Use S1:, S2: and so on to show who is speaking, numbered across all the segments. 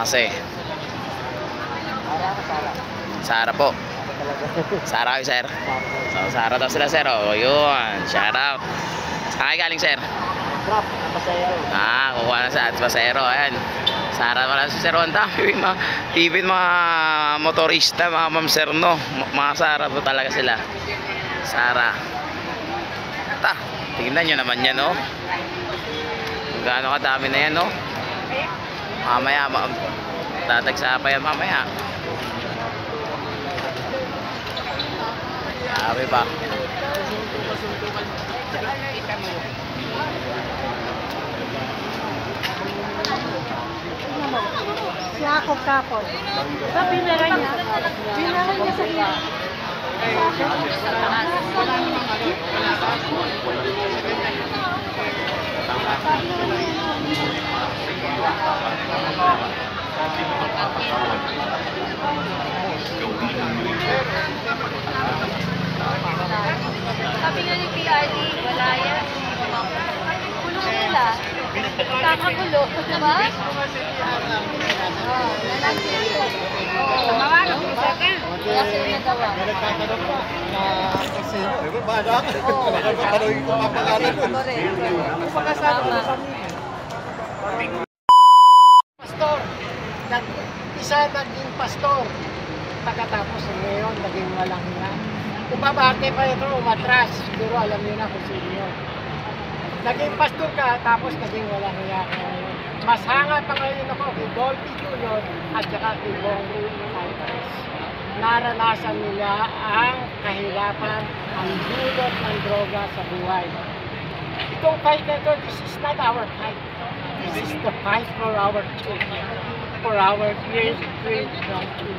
S1: kasi. Sara po. Sara kayo, sir. So, Sara daw sila, sir. O, yun. Shout out. Saan kayo galing, sir? Kukuha na sa Pasero. Ayan. Sara wala si Sir. Ang dami mga motorista, mga ma'am sir, no? Mga Sara po talaga sila. Sara. Tingnan nyo naman yan, no? Gaano kadami na yan, no? Mamaya, tatagsa pa yan mamaya. Sabi pa.
S2: Yakop kapon. Sa pinara niya sa iya.
S3: Sabi nga ni PRD, wala yan. Kulong nila. Kakagulo. Diba? Tumawagan ko sa akin. Kaya sila nagawa.
S2: Pastor. Isa naging pastor. Pagkatapos ngayon, naging walang hiya. Umabate pa ito, umatras. Siguro alam niyo na kung sino yun. Naging pastor ka, tapos naging walang hiya ka ngayon. Mas hanga pa ngayon ako kay Dolphy Jr. at saka kay Bongo Alvarez. Naranasan nila ang kahirapan, ang dulot ng droga sa buhay. Itong fight na ito, this is not our fight. This is the fight for our children, for our great grandchildren.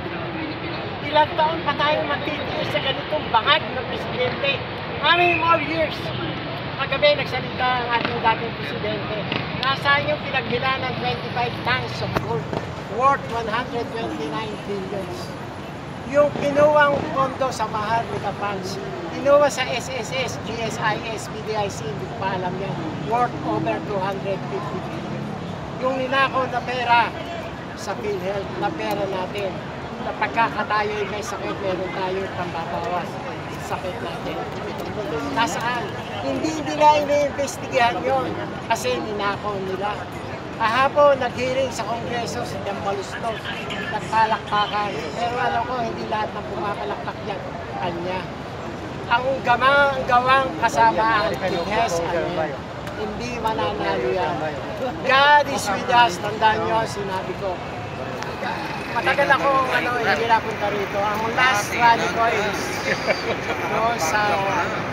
S2: Ilang taon pa tayo magtitiis sa ganitong bangag ng presidente? How many more years? Kagabi nagsalita ang ating dating presidente. Nasaan yung pinagbilan ng 25 tons of gold worth 129 billions. Yung kinuwang pondo sa mahal ni Kapans, kinuha sa SSS, GSIS, PDIC, hindi ko pa alam yan, worth over 250 billion. Yung ninakaw na pera sa PhilHealth, na pera natin, na pagkakatayo may sakit, meron tayo pambabawas sa sakit natin. Nasaan? Hindi nila ina-investigahan yun kasi ninakaw nila. Kahapon, nag-hearing sa Kongreso si Dambalustos, nagpalakpakan. Pero alam ko, hindi lahat ng pumapalakpak yan, kanya. Ang gawang kasama ang Tighes, hindi mananalo yan. God is with us, tandaan nyo, sinabi ko. Matagal ako, hindi napunta rito. Ang last rally ko is doon sa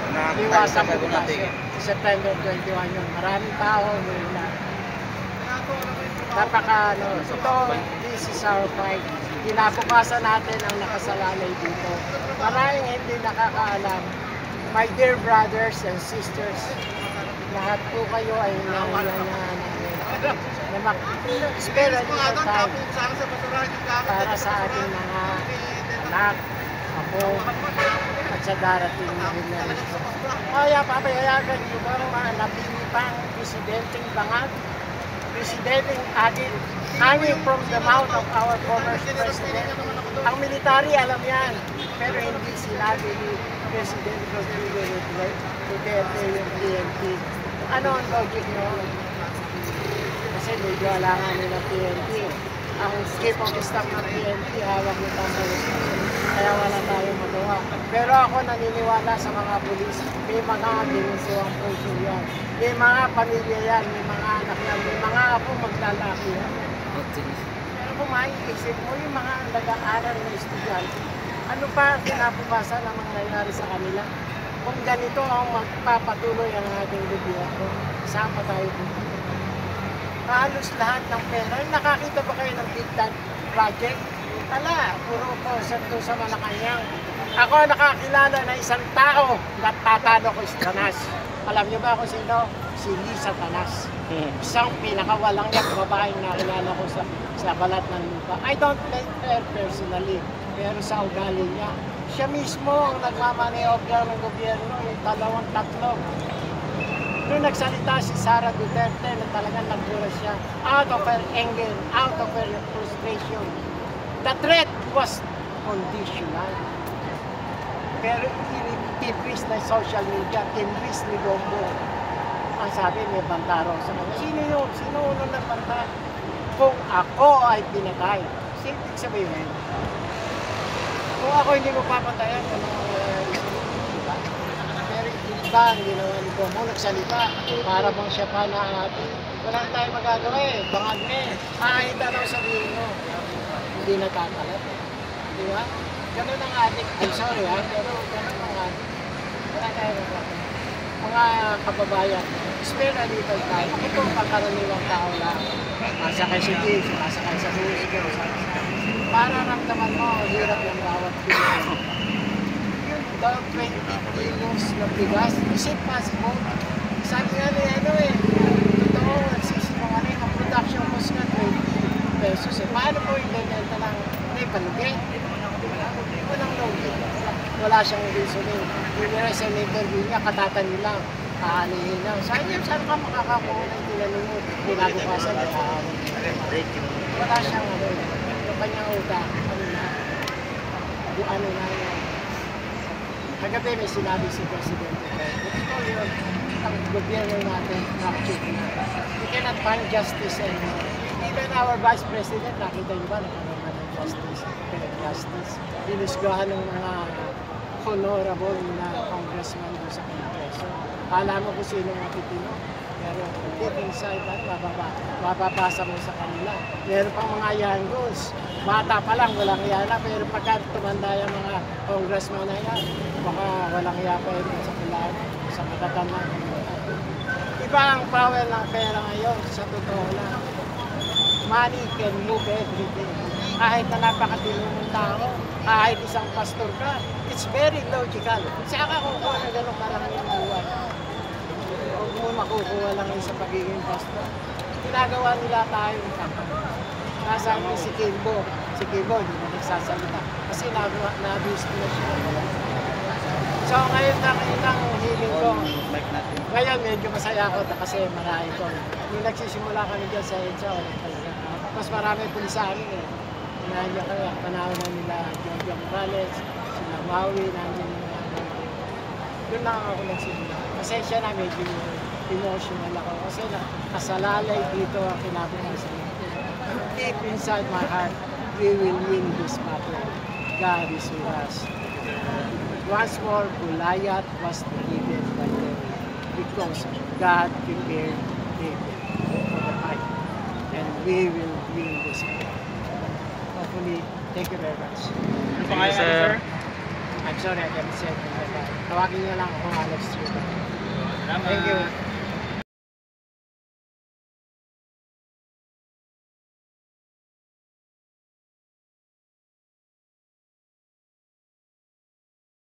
S2: Liwasang Bukas, September 21 yun. Maraming tao, this is our fight. Kinabukasan natin ang nakasalalay dito. Maraming hindi nakakaalam. My dear brothers and sisters, lahat po kayo ay nangyayaan na mag-spell para sa ating mga anak, apo, at sa darating na generation. Kaya papayayagan nyo ba mga nabinipang presidenteng bangag? Presidenteng agit, hanging from the mouth of our former president. Ang military alam yan, pero hindi sinabi ni President Rodrigo Duterte yung PNP. Ano ang logic nyo? Kasi medyo alangan nila PNP. Ang chief of staff ng PNP, hawak ng Tamaulipas. Kaya wala tayong magawa. Pero ako naniniwala sa mga pulis, may mga dinusuang puso yan. May mga pamilya yan, may mga anak yan, may mga apo maglalaki yan. Pero kung maiisip mo, yung mga nag-aaral na estudyante, ano pa kinabukasan ang mangyayari sa kanila? Kung ganito ang magpapatuloy ang ating gobyerno, saan pa tayo dito? Halos lahat ng pera. Nakakita ba kayo ng Big Dad Project? Ala, puro po sa Malacanang. Ako nakakilala na isang tao na tatalo ko sa Tanas. Alam niyo ba kung sino? Si Lisa Tanas. Isang pinakawalang yak babaeng nakilala ko sa balat ng lupa. I don't like her personally, pero sa ugali niya. Siya mismo ang nagmamaneobra ng gobyerno, yung 2-3. Nung nagsalita si Sara Duterte na talagang nagdura siya out of her anger, out of her frustration. The threat was conditional. Pero i-increase na social media, increase ni Bongo. Ang sabi, may banta raw sa kanya. Sino yun? Sino unang nagbanta? Kung ako ay pinatay. Sino sabihin? Kung ako hindi ko papatayan, diba? Pero iba ang ginawa ni Bongo, nagsalita. Para bang siya pa na atin. Wala na tayo magagawa eh. Bangag na eh. Makakita daw sabihin mo. Hindi natatalat eh. Di ba? Ganun ang ating, I'm sorry ha, pero ganun ang ating. Wala tayo magagawa. Mga kababayan, spare a little time. Ako po, pangkaraniwang tao lang. Masakay sa jeep, masakay sa husgo. Para ramdaman mo, hirap yung bawat Pilipino. Yung daw 20 kilos na bigas, is it possible? Sabi nga ni ano eh, totoo, nagsisinungaling ang production cost nga 20 pesos eh. Paano po yung ganyan lang? May palugi. Walang logi. Wala siyang reasoning. Yung nasa interview niya, katatan niya lang. Aanihin lang. Saan ka makakakuha ng tinanong mo? Pinabukasan na wala siyang ano. Yung kanyang utak. Ano na? Ano na yan. Kagabi may sinabi si Presidente. Ito yun. Ang gobyerno natin, nakachip na. We cannot find justice anymore. Even our Vice President, nakita niyo ba? Nakaroon ng justice. Justice. Hinusgahan ng mga honorable na congressman doon sa Kongreso. Alam mo kung sino matitino. Pero deep inside, mababasa mo sa kanila. Meron pang mga yanggos. Bata pa lang, walang yana. Pero pagka tumanda yung mga congressman na yan, baka walang iya pa yun sa kailangan, sa matatanda. Iba ang power ng pera ngayon, sa totoo lang. Money can move everything. Kahit na napakatilong tao, kahit isang pastor ka, it's very logical. Saan ka kukuha na gano'ng maraming buwan? Huwag mo makukuha lang yun sa pagiging pastor. Ginagawa nila tayong tama. Nasaan mo si Kimbo? Si Kimbo, hindi na nagsasalita. Kasi na-abuse na siya. So ngayon ang healing ko. Ngayon medyo masaya ako kasi marami ko. Nung nagsisimula kami dyan sa EDSA, mas marami po sa amin eh. Nandiyan kami, panahon na nila Jojo Morales, sila Maui, nandiyan yung mga doon lang ako nagsimula. Pasensya na, medyo emotional ako kasi kasalalay dito ang kinabukasan. Deep inside my heart, we will win this battle. God is with us. Once more, Goliath was defeated by them because God prepared David for the fight. And we will win this battle. Hopefully, thank you very much.
S1: Thank you, sir.
S2: I'm sorry I can't say it. Tawagin niyo lang ako Alex Thank you.